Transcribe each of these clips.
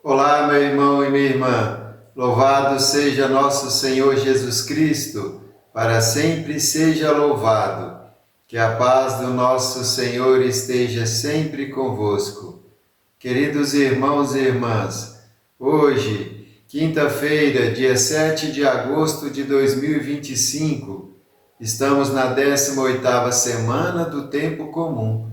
Olá, meu irmão e minha irmã. Louvado seja nosso Senhor Jesus Cristo, para sempre seja louvado. Que a paz do nosso Senhor esteja sempre convosco. Queridos irmãos e irmãs, hoje, quinta-feira, dia 7 de agosto de 2025, estamos na 18ª semana do Tempo Comum.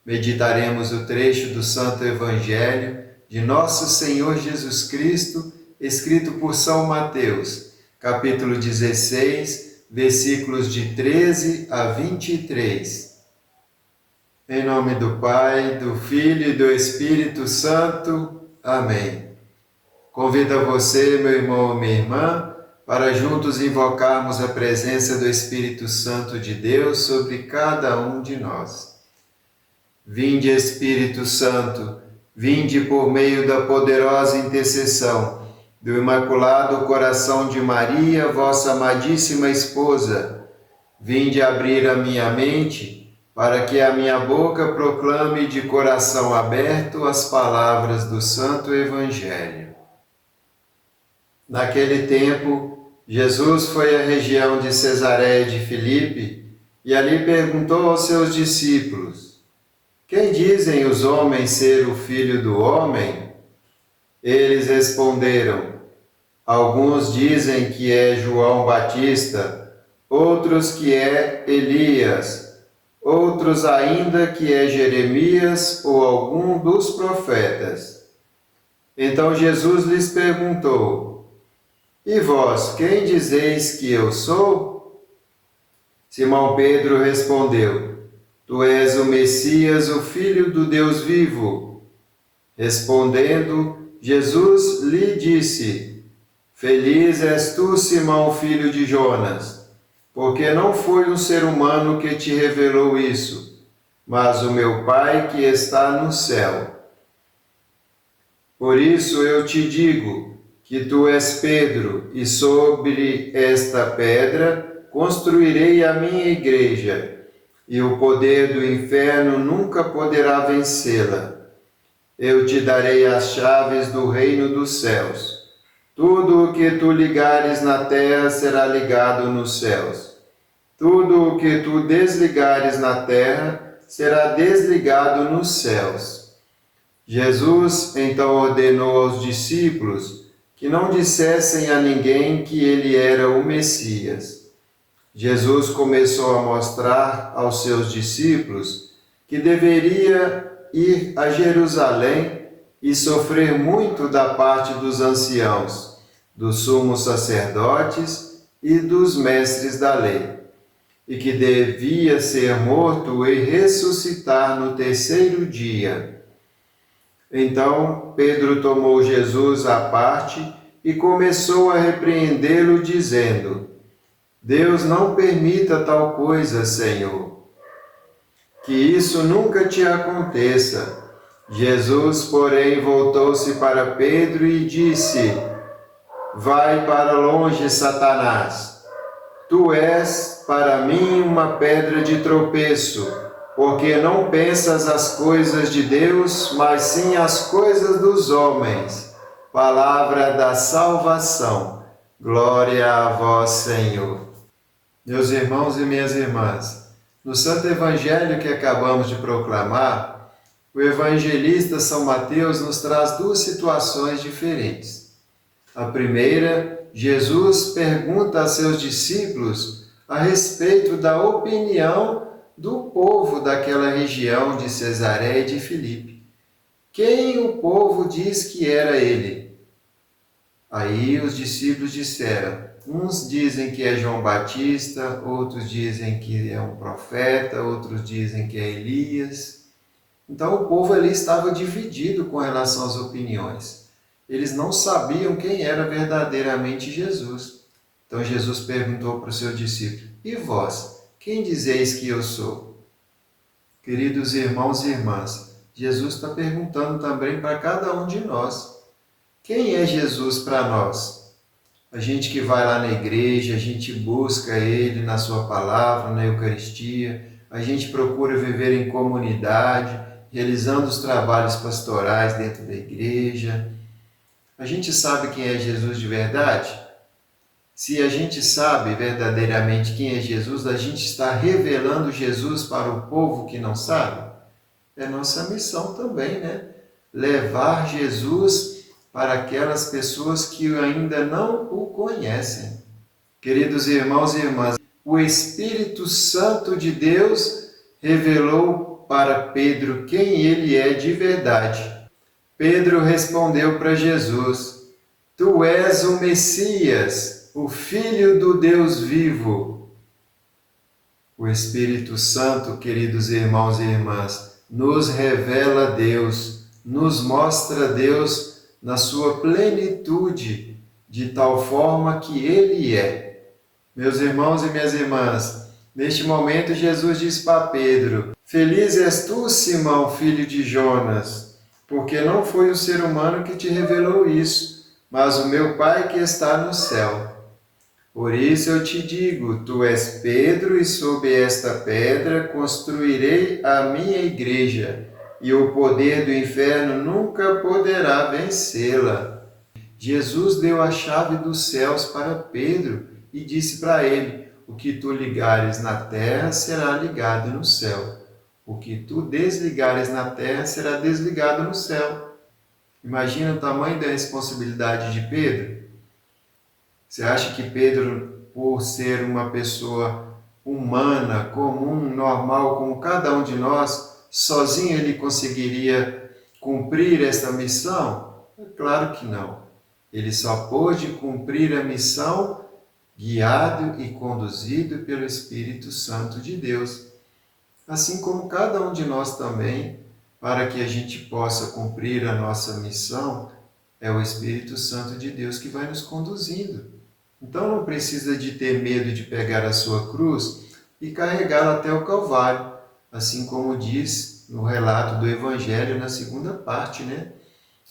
Meditaremos o trecho do Santo Evangelho de Nosso Senhor Jesus Cristo, escrito por São Mateus, capítulo 16, versículos de 13 a 23. Em nome do Pai, do Filho e do Espírito Santo. Amém. Convido você, meu irmão e minha irmã, para juntos invocarmos a presença do Espírito Santo de Deus sobre cada um de nós. Vinde, Espírito Santo, vinde por meio da poderosa intercessão do Imaculado Coração de Maria, vossa amadíssima esposa. Vinde abrir a minha mente, para que a minha boca proclame de coração aberto as palavras do Santo Evangelho. Naquele tempo, Jesus foi à região de Cesareia de Filipe e ali perguntou aos seus discípulos: quem dizem os homens ser o Filho do Homem? Eles responderam: alguns dizem que é João Batista, outros que é Elias, outros ainda que é Jeremias ou algum dos profetas. Então Jesus lhes perguntou: e vós, quem dizeis que eu sou? Simão Pedro respondeu: tu és o Messias, o Filho do Deus vivo. Respondendo, Jesus lhe disse: feliz és tu, Simão, filho de Jonas, porque não foi um ser humano que te revelou isso, mas o meu Pai que está no céu. Por isso eu te digo que tu és Pedro, e sobre esta pedra construirei a minha igreja, e o poder do inferno nunca poderá vencê-la. Eu te darei as chaves do reino dos céus. Tudo o que tu ligares na terra será ligado nos céus. Tudo o que tu desligares na terra será desligado nos céus. Jesus então ordenou aos discípulos que não dissessem a ninguém que ele era o Messias. Jesus começou a mostrar aos seus discípulos que deveria ir a Jerusalém e sofrer muito da parte dos anciãos, dos sumos sacerdotes e dos mestres da lei, e que devia ser morto e ressuscitar no terceiro dia. Então Pedro tomou Jesus à parte e começou a repreendê-lo, dizendo: Deus não permita tal coisa, Senhor. Que isso nunca te aconteça. Jesus, porém, voltou-se para Pedro e disse: vai para longe, Satanás. Tu és para mim uma pedra de tropeço, porque não pensas as coisas de Deus, mas sim as coisas dos homens. Palavra da salvação. Glória a vós, Senhor. Meus irmãos e minhas irmãs, no Santo Evangelho que acabamos de proclamar, o evangelista São Mateus nos traz duas situações diferentes. A primeira, Jesus pergunta a seus discípulos a respeito da opinião do povo daquela região de Cesareia de Filipe. Quem o povo diz que era ele? Aí os discípulos disseram: uns dizem que é João Batista, outros dizem que é um profeta, outros dizem que é Elias. Então o povo ali estava dividido com relação às opiniões. Eles não sabiam quem era verdadeiramente Jesus. Então Jesus perguntou para os seus discípulos: e vós, quem dizeis que eu sou? Queridos irmãos e irmãs, Jesus está perguntando também para cada um de nós: quem é Jesus para nós? A gente que vai lá na igreja, a gente busca Ele na sua palavra, na Eucaristia, a gente procura viver em comunidade, realizando os trabalhos pastorais dentro da igreja. A gente sabe quem é Jesus de verdade? Se a gente sabe verdadeiramente quem é Jesus, a gente está revelando Jesus para o povo que não sabe? É nossa missão também, né? Levar Jesus para aquelas pessoas que ainda não o conhecem. Queridos irmãos e irmãs, o Espírito Santo de Deus revelou para Pedro quem ele é de verdade. Pedro respondeu para Jesus: Tu és o Messias, o Filho do Deus vivo. O Espírito Santo, queridos irmãos e irmãs, nos revela Deus, nos mostra Deus na sua plenitude, de tal forma que Ele é. Meus irmãos e minhas irmãs, neste momento Jesus diz para Pedro: Feliz és tu, Simão, filho de Jonas, porque não foi o ser humano que te revelou isso, mas o meu Pai que está no céu. Por isso eu te digo, tu és Pedro, e sob esta pedra construirei a minha igreja, e o poder do inferno nunca poderá vencê-la. Jesus deu a chave dos céus para Pedro e disse para ele: o que tu ligares na terra será ligado no céu. O que tu desligares na terra será desligado no céu. Imagina o tamanho da responsabilidade de Pedro. Você acha que Pedro, por ser uma pessoa humana, comum, normal, como cada um de nós, sozinho ele conseguiria cumprir esta missão? É claro que não. Ele só pôde cumprir a missão guiado e conduzido pelo Espírito Santo de Deus. Assim como cada um de nós também, para que a gente possa cumprir a nossa missão, é o Espírito Santo de Deus que vai nos conduzindo. Então não precisa de ter medo de pegar a sua cruz e carregá-la até o Calvário, assim como diz no relato do Evangelho na segunda parte, né?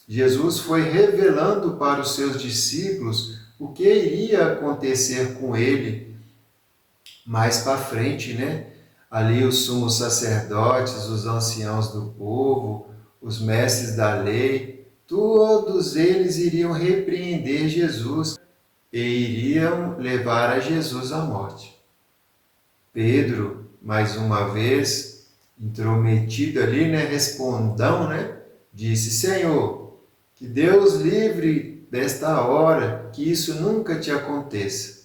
Jesus foi revelando para os seus discípulos o que iria acontecer com ele mais para frente, né? Ali os sumos sacerdotes, os anciãos do povo, os mestres da lei, todos eles iriam repreender Jesus e iriam levar a Jesus à morte. Pedro, mais uma vez, intrometido ali, né, respondão, né, disse: Senhor, que Deus livre desta hora, que isso nunca te aconteça.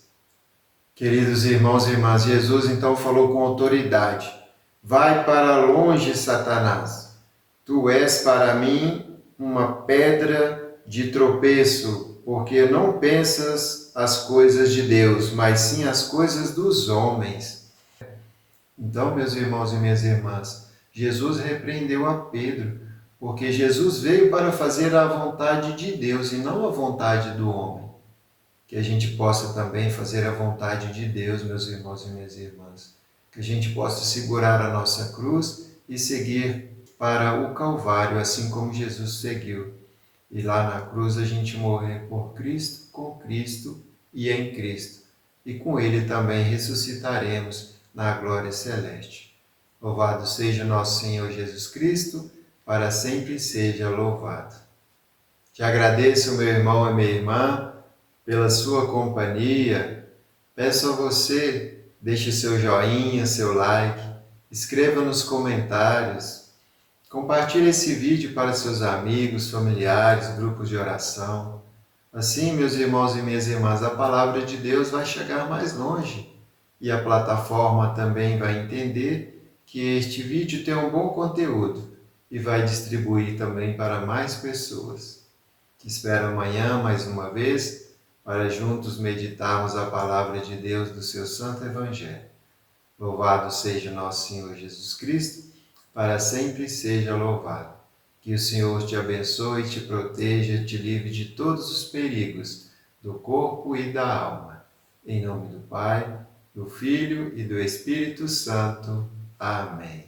Queridos irmãos e irmãs, Jesus então falou com autoridade: Vai para longe, Satanás. Tu és para mim uma pedra de tropeço, porque não pensas as coisas de Deus, mas sim as coisas dos homens. Então, meus irmãos e minhas irmãs, Jesus repreendeu a Pedro, porque Jesus veio para fazer a vontade de Deus e não a vontade do homem. Que a gente possa também fazer a vontade de Deus, meus irmãos e minhas irmãs. Que a gente possa segurar a nossa cruz e seguir para o Calvário, assim como Jesus seguiu. E lá na cruz a gente morrer por Cristo, com Cristo e em Cristo. E com Ele também ressuscitaremos na glória celeste. Louvado seja nosso Senhor Jesus Cristo, para sempre seja louvado. Te agradeço, meu irmão e minha irmã, pela sua companhia. Peço a você, deixe seu joinha, seu like, escreva nos comentários, compartilhe esse vídeo para seus amigos, familiares, grupos de oração. Assim, meus irmãos e minhas irmãs, a palavra de Deus vai chegar mais longe e a plataforma também vai entender que este vídeo tem um bom conteúdo e vai distribuir também para mais pessoas. Te espero amanhã mais uma vez, para juntos meditarmos a palavra de Deus do seu Santo Evangelho. Louvado seja nosso Senhor Jesus Cristo, para sempre seja louvado. Que o Senhor te abençoe, te proteja, te livre de todos os perigos do corpo e da alma. Em nome do Pai, do Filho e do Espírito Santo. Amém.